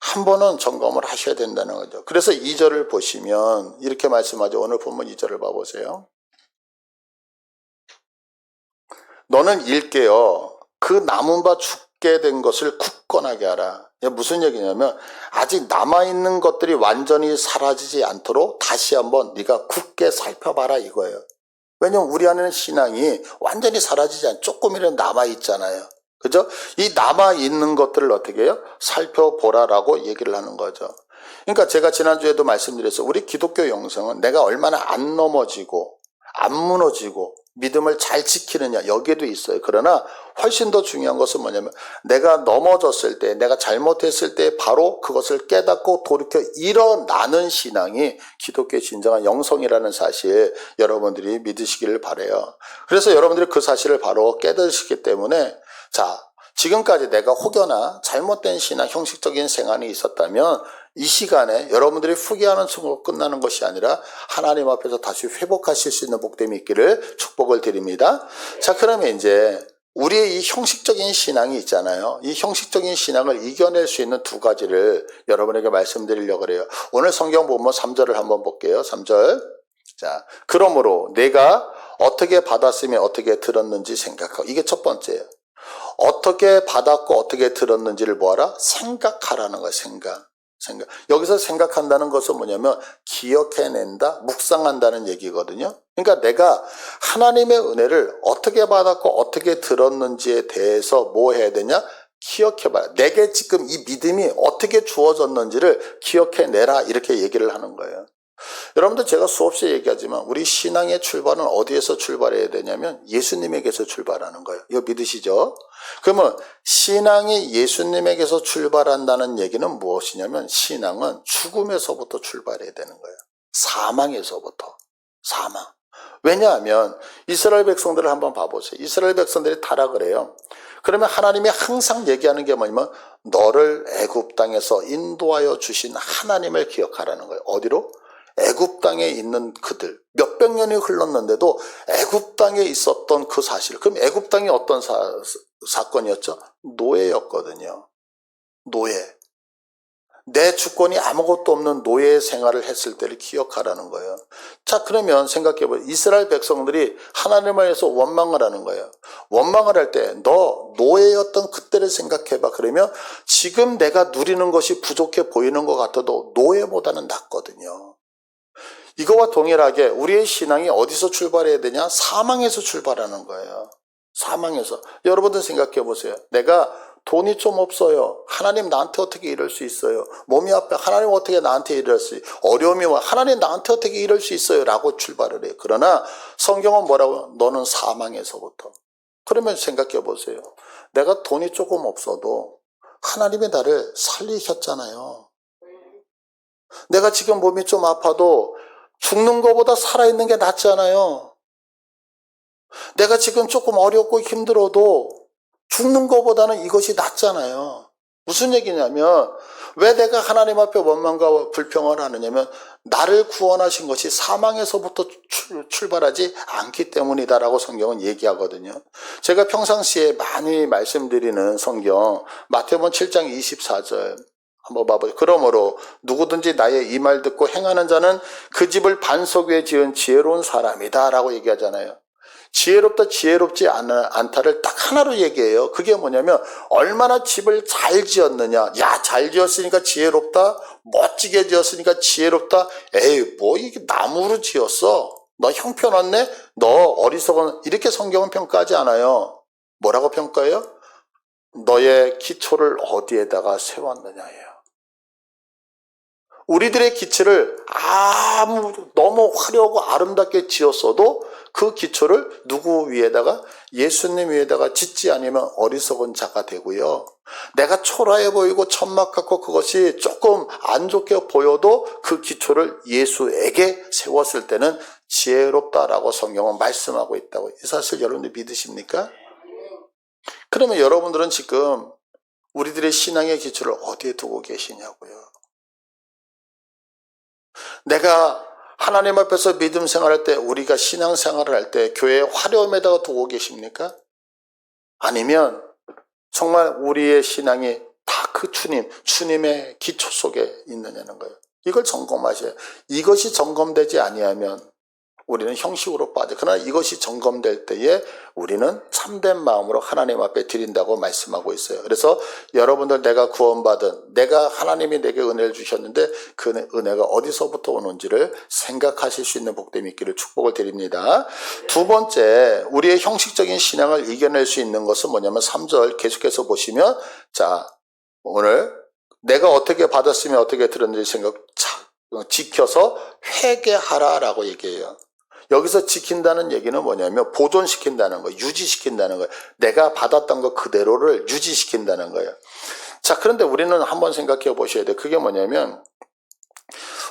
한 번은 점검을 하셔야 된다는 거죠. 그래서 2절을 보시면 이렇게 말씀하죠. 오늘 본문 2절을 봐보세요. 너는 일깨어 그 남은 바 죽게 된 것을 굳건하게 하라. 무슨 얘기냐면 아직 남아있는 것들이 완전히 사라지지 않도록 다시 한번 네가 굳게 살펴봐라 이거예요. 왜냐면 우리 안에는 신앙이 완전히 사라지지 않고 조금이라도 남아있잖아요. 그죠? 이 남아있는 것들을 어떻게 해요? 살펴보라라고 얘기를 하는 거죠. 그러니까 제가 지난주에도 말씀드렸어요. 우리 기독교 영성은 내가 얼마나 안 넘어지고 안 무너지고 믿음을 잘 지키느냐 여기에도 있어요. 그러나 훨씬 더 중요한 것은 뭐냐면 내가 넘어졌을 때, 내가 잘못했을 때 바로 그것을 깨닫고 돌이켜 일어나는 신앙이 기독교의 진정한 영성이라는 사실 여러분들이 믿으시기를 바라요. 그래서 여러분들이 그 사실을 바로 깨닫으시기 때문에 자, 지금까지 내가 혹여나 잘못된 신앙, 형식적인 생활이 있었다면 이 시간에 여러분들이 후회하는 순간 끝나는 것이 아니라 하나님 앞에서 다시 회복하실 수 있는 복됨이 있기를 축복을 드립니다. 자, 그러면 이제 우리의 이 형식적인 신앙이 있잖아요. 이 형식적인 신앙을 이겨낼 수 있는 두 가지를 여러분에게 말씀드리려고 그래요. 오늘 성경 본문 3절을 한번 볼게요. 3절. 자, 그러므로 내가 어떻게 받았으며 어떻게 들었는지 생각하고, 이게 첫 번째예요. 어떻게 받았고 어떻게 들었는지를 뭐하라? 생각하라는 거야. 생각. 여기서 생각한다는 것은 뭐냐면 기억해낸다, 묵상한다는 얘기거든요. 그러니까 내가 하나님의 은혜를 어떻게 받았고 어떻게 들었는지에 대해서 뭐 해야 되냐? 기억해봐라. 내게 지금 이 믿음이 어떻게 주어졌는지를 기억해내라, 이렇게 얘기를 하는 거예요. 여러분들, 제가 수없이 얘기하지만 우리 신앙의 출발은 어디에서 출발해야 되냐면 예수님에게서 출발하는 거예요. 이거 믿으시죠? 그러면 신앙이 예수님에게서 출발한다는 얘기는 무엇이냐면 신앙은 죽음에서부터 출발해야 되는 거예요. 사망에서부터. 사망. 왜냐하면 이스라엘 백성들을 한번 봐보세요. 이스라엘 백성들이 타락을 해요. 그러면 하나님이 항상 얘기하는 게 뭐냐면 너를 애굽 땅에서 인도하여 주신 하나님을 기억하라는 거예요. 어디로? 애굽 땅에 있는 그들, 몇백 년이 흘렀는데도 애굽 땅에 있었던 그 사실. 그럼 애굽 땅이 어떤 사건이었죠? 노예였거든요. 노예. 내 주권이 아무것도 없는 노예 생활을 했을 때를 기억하라는 거예요. 자, 그러면 생각해봐요. 이스라엘 백성들이 하나님을 위해서 원망을 하는 거예요. 원망을 할 때 너 노예였던 그때를 생각해봐. 그러면 지금 내가 누리는 것이 부족해 보이는 것 같아도 노예보다는 낫거든요. 이거와 동일하게 우리의 신앙이 어디서 출발해야 되냐? 사망에서 출발하는 거예요. 사망에서. 여러분들 생각해 보세요. 내가 돈이 좀 없어요. 하나님 나한테 어떻게 이럴 수 있어요? 몸이 아파. 하나님 어떻게 나한테 이럴 수 있어요? 어려움이 와. 하나님 나한테 어떻게 이럴 수 있어요? 라고 출발을 해요. 그러나 성경은 뭐라고? 너는 사망에서부터. 그러면 생각해 보세요. 내가 돈이 조금 없어도 하나님이 나를 살리셨잖아요. 내가 지금 몸이 좀 아파도 죽는 것보다 살아있는 게 낫잖아요. 내가 지금 조금 어렵고 힘들어도 죽는 것보다는 이것이 낫잖아요. 무슨 얘기냐면 왜 내가 하나님 앞에 원망과 불평을 하느냐면 나를 구원하신 것이 사망에서부터 출발하지 않기 때문이다라고 성경은 얘기하거든요. 제가 평상시에 많이 말씀드리는 성경 마태복음 7장 24절 한번 봐보세요. 그러므로 누구든지 나의 이 말 듣고 행하는 자는 그 집을 반석 위에 지은 지혜로운 사람이다 라고 얘기하잖아요. 지혜롭다 지혜롭지 않다를 딱 하나로 얘기해요. 그게 뭐냐면 얼마나 집을 잘 지었느냐. 야, 잘 지었으니까 지혜롭다. 멋지게 지었으니까 지혜롭다. 에이, 뭐 이게 나무로 지었어. 너 형편없네. 너 어리석은. 이렇게 성경은 평가하지 않아요. 뭐라고 평가해요? 너의 기초를 어디에다가 세웠느냐예요. 우리들의 기초를 너무 화려하고 아름답게 지었어도 그 기초를 누구 위에다가? 예수님 위에다가 짓지 않으면 어리석은 자가 되고요. 내가 초라해 보이고 천막 같고 그것이 조금 안 좋게 보여도 그 기초를 예수에게 세웠을 때는 지혜롭다라고 성경은 말씀하고 있다고. 이 사실 여러분들 믿으십니까? 그러면 여러분들은 지금 우리들의 신앙의 기초를 어디에 두고 계시냐고요. 내가 하나님 앞에서 믿음 생활할 때, 우리가 신앙 생활을 할 때 교회의 화려함에다가 두고 계십니까? 아니면 정말 우리의 신앙이 다 그 주님의 기초 속에 있느냐는 거예요. 이걸 점검하셔야 해요. 이것이 점검되지 아니하면 우리는 형식으로 빠져. 그러나 이것이 점검될 때에 우리는 참된 마음으로 하나님 앞에 드린다고 말씀하고 있어요. 그래서 여러분들 내가 구원받은, 내가 하나님이 내게 은혜를 주셨는데 그 은혜가 어디서부터 오는지를 생각하실 수 있는 복됨이 있기를 축복을 드립니다. 두 번째, 우리의 형식적인 신앙을 이겨낼 수 있는 것은 뭐냐면 3절 계속해서 보시면, 자, 오늘 내가 어떻게 받았으면 어떻게 들었는지 지켜서 회개하라라고 얘기해요. 여기서 지킨다는 얘기는 뭐냐면 보존시킨다는 거예요. 유지시킨다는 거예요. 내가 받았던 것 그대로를 유지시킨다는 거예요. 자, 그런데 우리는 한번 생각해 보셔야 돼요. 그게 뭐냐면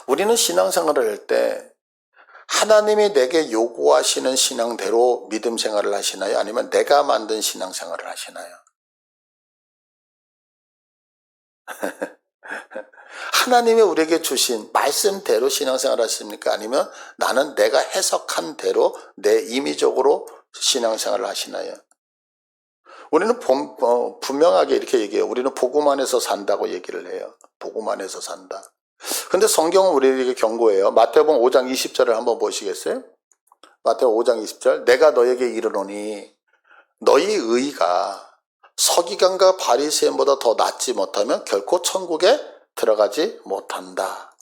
우리는 신앙생활을 할 때 하나님이 내게 요구하시는 신앙대로 믿음 생활을 하시나요? 아니면 내가 만든 신앙생활을 하시나요? 하나님이 우리에게 주신 말씀대로 신앙생활을 하십니까? 아니면 나는 내가 해석한 대로 내 임의적으로 신앙생활을 하시나요? 우리는 분명하게 이렇게 얘기해요. 우리는 복음 안에서 산다고 얘기를 해요. 복음 안에서 산다. 근데 성경은 우리에게 경고해요. 마태복음 5장 20절을 한번 보시겠어요? 마태복음 5장 20절. 내가 너에게 이르노니 너희 의가 서기관과 바리새인보다 더 낫지 못하면 결코 천국에 들어가지 못한다.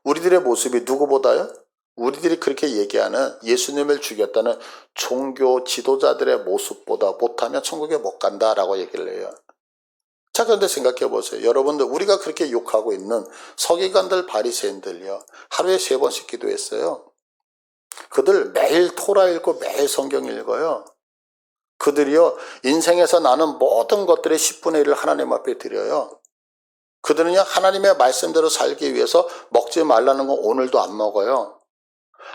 우리들의 모습이 누구보다요? 우리들이 그렇게 얘기하는 예수님을 죽였다는 종교 지도자들의 모습보다 못하면 천국에 못 간다라고 얘기를 해요. 자, 그런데 생각해 보세요. 여러분들, 우리가 그렇게 욕하고 있는 서기관들, 바리새인들요, 하루에 3번씩 기도했어요. 그들 매일 토라 읽고 매일 성경 읽어요. 그들이요, 인생에서 나는 모든 것들의 10분의 1을 하나님 앞에 드려요. 그들은요, 하나님의 말씀대로 살기 위해서 먹지 말라는 거 오늘도 안 먹어요.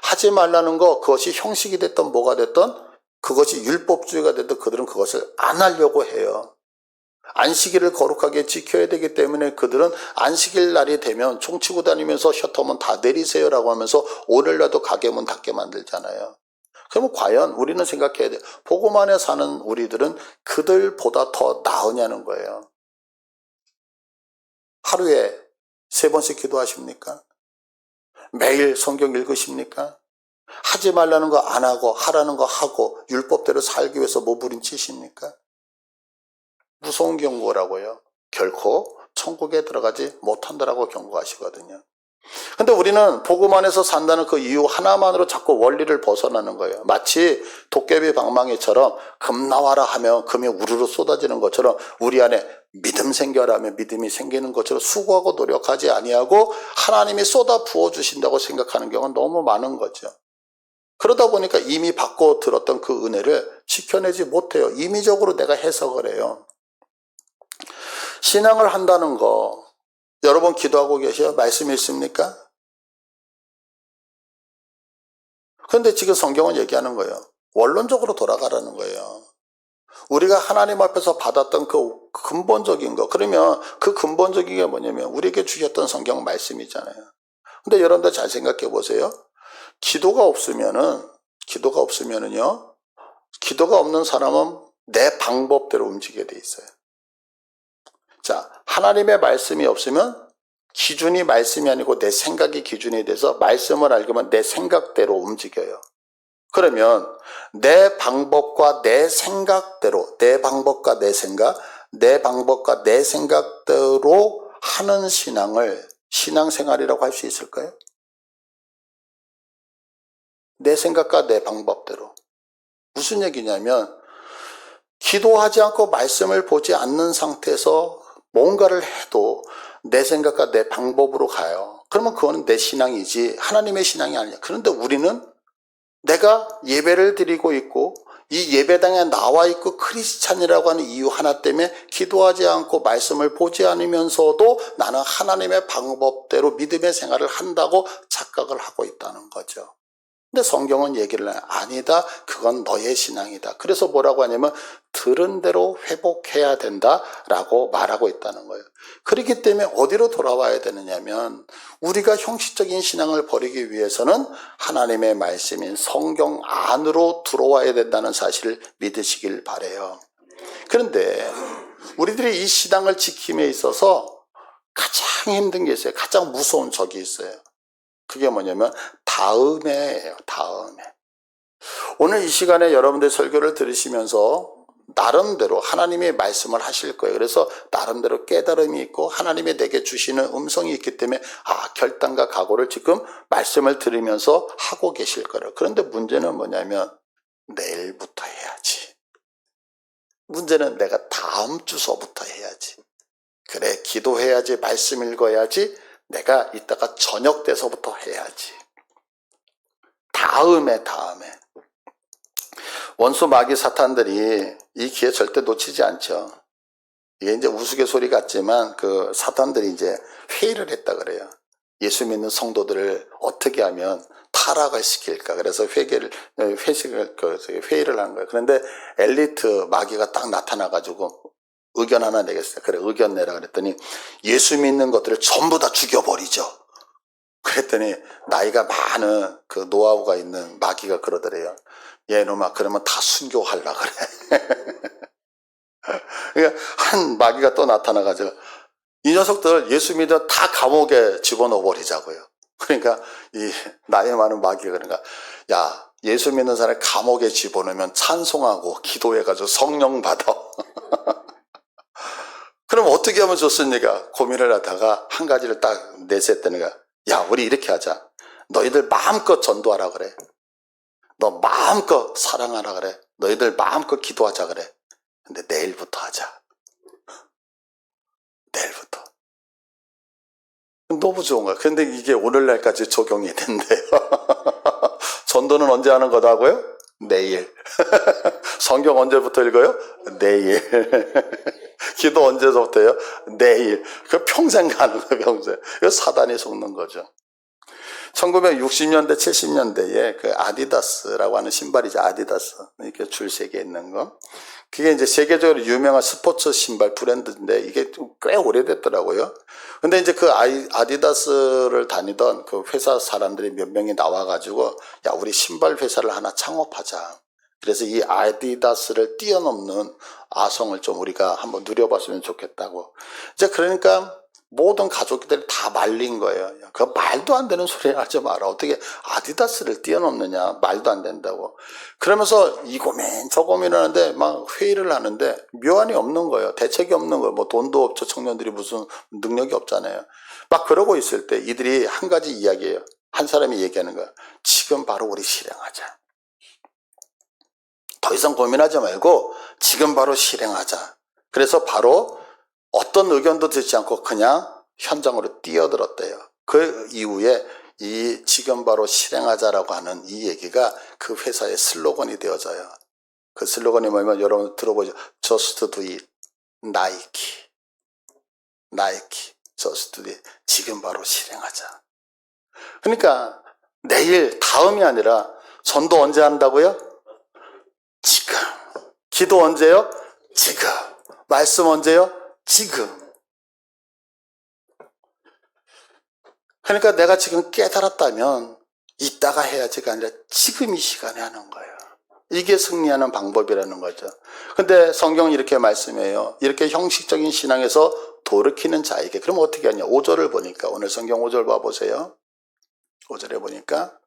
하지 말라는 거, 그것이 형식이 됐든 뭐가 됐든, 그것이 율법주의가 됐든 그들은 그것을 안 하려고 해요. 안식일을 거룩하게 지켜야 되기 때문에 그들은 안식일 날이 되면 총 치고 다니면서 셔터문 다 내리세요라고 하면서 오늘날도 가게문 닫게 만들잖아요. 그러면 과연 우리는 생각해야 돼요. 복음 안에 사는 우리들은 그들보다 더 나으냐는 거예요. 하루에 3번씩 기도하십니까? 매일 성경 읽으십니까? 하지 말라는 거 안 하고 하라는 거 하고 율법대로 살기 위해서 몸부림치십니까? 무서운 경고라고요. 결코 천국에 들어가지 못한다라고 경고하시거든요. 근데 우리는 복음 안에서 산다는 그 이유 하나만으로 자꾸 원리를 벗어나는 거예요. 마치 도깨비 방망이처럼 금 나와라 하면 금이 우르르 쏟아지는 것처럼 우리 안에 믿음 생겨라 하면 믿음이 생기는 것처럼 수고하고 노력하지 아니하고 하나님이 쏟아 부어주신다고 생각하는 경우는 너무 많은 거죠. 그러다 보니까 이미 받고 들었던 그 은혜를 지켜내지 못해요. 임의적으로 내가 해석을 해요. 신앙을 한다는 거, 여러분 기도하고 계셔요? 말씀이 있습니까? 그런데 지금 성경은 얘기하는 거예요. 원론적으로 돌아가라는 거예요. 우리가 하나님 앞에서 받았던 그 근본적인 거, 그러면 그 근본적인 게 뭐냐면 우리에게 주셨던 성경 말씀이잖아요. 근데 여러분들 잘 생각해 보세요. 기도가 없으면은요, 기도가 없는 사람은 내 방법대로 움직이게 돼 있어요. 자, 하나님의 말씀이 없으면 기준이 말씀이 아니고 내 생각이 기준이 돼서 말씀을 알고만 내 생각대로 움직여요. 그러면 내 방법과 내 생각대로, 내 방법과 내 생각대로 하는 신앙생활이라고 할 수 있을까요? 내 생각과 내 방법대로. 무슨 얘기냐면 기도하지 않고 말씀을 보지 않는 상태에서 뭔가를 해도 내 생각과 내 방법으로 가요. 그러면 그거는 내 신앙이지 하나님의 신앙이 아니야. 그런데 우리는 내가 예배를 드리고 있고 이 예배당에 나와 있고 크리스찬이라고 하는 이유 하나 때문에 기도하지 않고 말씀을 보지 않으면서도 나는 하나님의 방법대로 믿음의 생활을 한다고 착각을 하고 있다는 거죠. 근데 성경은 얘기를 해요. 아니다. 그건 너의 신앙이다. 그래서 뭐라고 하냐면 들은 대로 회복해야 된다라고 말하고 있다는 거예요. 그렇기 때문에 어디로 돌아와야 되느냐면 우리가 형식적인 신앙을 버리기 위해서는 하나님의 말씀인 성경 안으로 들어와야 된다는 사실을 믿으시길 바라요. 그런데 우리들이 이 신앙을 지킴에 있어서 가장 힘든 게 있어요. 가장 무서운 적이 있어요. 그게 뭐냐면 다음에예요. 다음에. 오늘 이 시간에 여러분들 설교를 들으시면서 나름대로 하나님의 말씀을 하실 거예요. 그래서 나름대로 깨달음이 있고 하나님이 내게 주시는 음성이 있기 때문에 결단과 각오를 지금 말씀을 들으면서 하고 계실 거예요. 그런데 문제는 뭐냐면 내일부터 해야지. 문제는 내가 다음 주서부터 해야지. 그래, 기도해야지, 말씀 읽어야지, 내가 이따가 저녁 돼서부터 해야지. 다음에. 원수 마귀 사탄들이 이 기회 절대 놓치지 않죠. 이게 이제 우스갯소리 같지만 그 사탄들이 이제 회의를 했다 그래요. 예수 믿는 성도들을 어떻게 하면 타락을 시킬까. 그래서 회의를 한 거예요. 그런데 엘리트 마귀가 딱 나타나가지고 의견 하나 내겠어요. 그래, 의견 내라 그랬더니 예수 믿는 것들을 전부 다 죽여버리죠. 그랬더니 나이가 많은 그 노하우가 있는 마귀가 그러더래요. 얘놈아, 그러면 다 순교하려고 그래. 그러니까 한 마귀가 또 나타나가지고 이 녀석들 예수 믿어 다 감옥에 집어넣어 버리자고요. 그러니까 이 나이 많은 마귀가 그러니까 야, 예수 믿는 사람 감옥에 집어넣으면 찬송하고 기도해가지고 성령 받아. 어떻게 하면 좋습니까? 고민을 하다가 한 가지를 딱 내세웠다는 거야. 야, 우리 이렇게 하자. 너희들 마음껏 전도하라 그래. 너 마음껏 사랑하라 그래. 너희들 마음껏 기도하자 그래. 근데 내일부터 하자. 내일부터. 너무 좋은 거야. 근데 이게 오늘날까지 적용이 된대요. 전도는 언제 하는 거다고요? 내일. 성경 언제부터 읽어요? 내일. 기도 언제부터요? 내일. 그 평생 가는 거예요, 평생. 이거 사단이 속는 거죠. 1960년대, 70년대에 그 아디다스라고 하는 신발이죠. 아디다스. 이렇게 줄세개 있는 거. 그게 이제 세계적으로 유명한 스포츠 신발 브랜드인데 이게 꽤 오래됐더라고요. 근데 이제 그 아디다스를 다니던 그 회사 사람들이 몇 명이 나와가지고 야, 우리 신발 회사를 하나 창업하자. 그래서 이 아디다스를 뛰어넘는 아성을 좀 우리가 한번 누려봤으면 좋겠다고. 이제 그러니까 모든 가족들이 다 말린 거예요. 그 말도 안 되는 소리 하지 마라. 어떻게 아디다스를 뛰어넘느냐. 말도 안 된다고. 그러면서 이 고민 저 고민을 하는데 막 회의를 하는데 묘안이 없는 거예요. 대책이 없는 거예요. 뭐 돈도 없죠. 청년들이 무슨 능력이 없잖아요. 막 그러고 있을 때 이들이 한 가지 이야기예요. 한 사람이 얘기하는 거야. 지금 바로 우리 실행하자. 더 이상 고민하지 말고 지금 바로 실행하자. 그래서 바로 어떤 의견도 듣지 않고 그냥 현장으로 뛰어들었대요. 그 이후에 이 지금 바로 실행하자라고 하는 이 얘기가 그 회사의 슬로건이 되어져요. 그 슬로건이 뭐냐면 여러분 들어보죠. Just do it. 나이키. 나이키. Just do it. 지금 바로 실행하자. 그러니까 내일 다음이 아니라 전도 언제 한다고요? 지금. 기도 언제요? 지금. 말씀 언제요? 지금. 그러니까 내가 지금 깨달았다면 이따가 해야지가 아니라 지금 이 시간에 하는 거예요. 이게 승리하는 방법이라는 거죠. 근데 성경이 이렇게 말씀해요. 이렇게 형식적인 신앙에서 돌이키는 자에게. 그럼 어떻게 하냐? 5절을 보니까 오늘 성경 5절 봐보세요. 5절에 보니까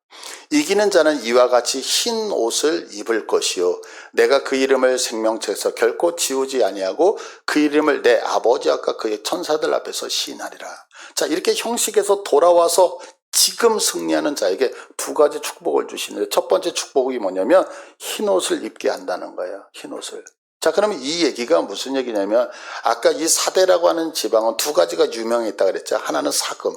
이기는 자는 이와 같이 흰 옷을 입을 것이요 내가 그 이름을 생명책에서 결코 지우지 아니하고 그 이름을 내 아버지 앞과 그의 천사들 앞에서 시인하리라. 자, 이렇게 형식에서 돌아와서 지금 승리하는 자에게 두 가지 축복을 주시는데 첫 번째 축복이 뭐냐면 흰 옷을 입게 한다는 거예요. 흰 옷을. 자, 그러면 이 얘기가 무슨 얘기냐면 아까 이 사대라고 하는 지방은 두 가지가 유명했다 그랬죠. 하나는 사금,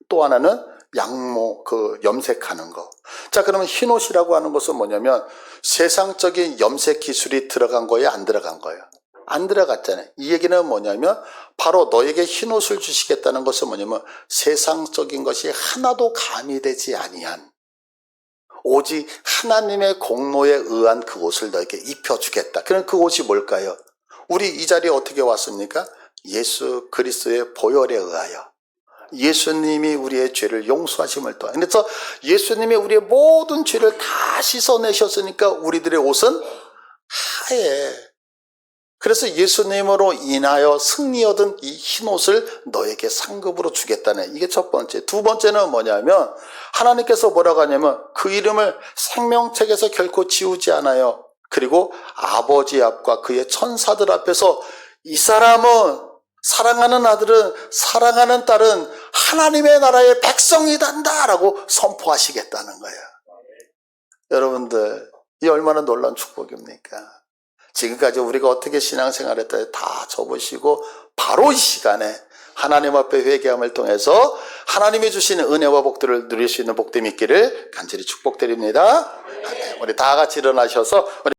또 하나는 양모, 그 염색하는 거. 자, 그러면 흰옷이라고 하는 것은 뭐냐면 세상적인 염색 기술이 들어간 거예요? 안 들어간 거예요? 안 들어갔잖아요. 이 얘기는 뭐냐면 바로 너에게 흰옷을 주시겠다는 것은 뭐냐면 세상적인 것이 하나도 가미되지 아니한 오직 하나님의 공로에 의한 그 옷을 너에게 입혀주겠다. 그럼 그 옷이 뭘까요? 우리 이 자리에 어떻게 왔습니까? 예수 그리스도의 보혈에 의하여. 예수님이 우리의 죄를 용서하심을 통해. 그래서 예수님이 우리의 모든 죄를 다 씻어내셨으니까 우리들의 옷은 하얘. 그래서 예수님으로 인하여 승리 얻은 이 흰옷을 너에게 상급으로 주겠다네. 이게 첫 번째. 두 번째는 뭐냐면 하나님께서 뭐라고 하냐면 그 이름을 생명책에서 결코 지우지 않아요. 그리고 아버지 앞과 그의 천사들 앞에서 이 사람은 사랑하는 아들은 사랑하는 딸은 하나님의 나라의 백성이단다라고 선포하시겠다는 거예요. 여러분들 이 얼마나 놀라운 축복입니까? 지금까지 우리가 어떻게 신앙생활했다 다 접으시고 바로 이 시간에 하나님 앞에 회개함을 통해서 하나님이 주시는 은혜와 복들을 누릴 수 있는 복됨이 있기를 간절히 축복드립니다. 우리 다 같이 일어나셔서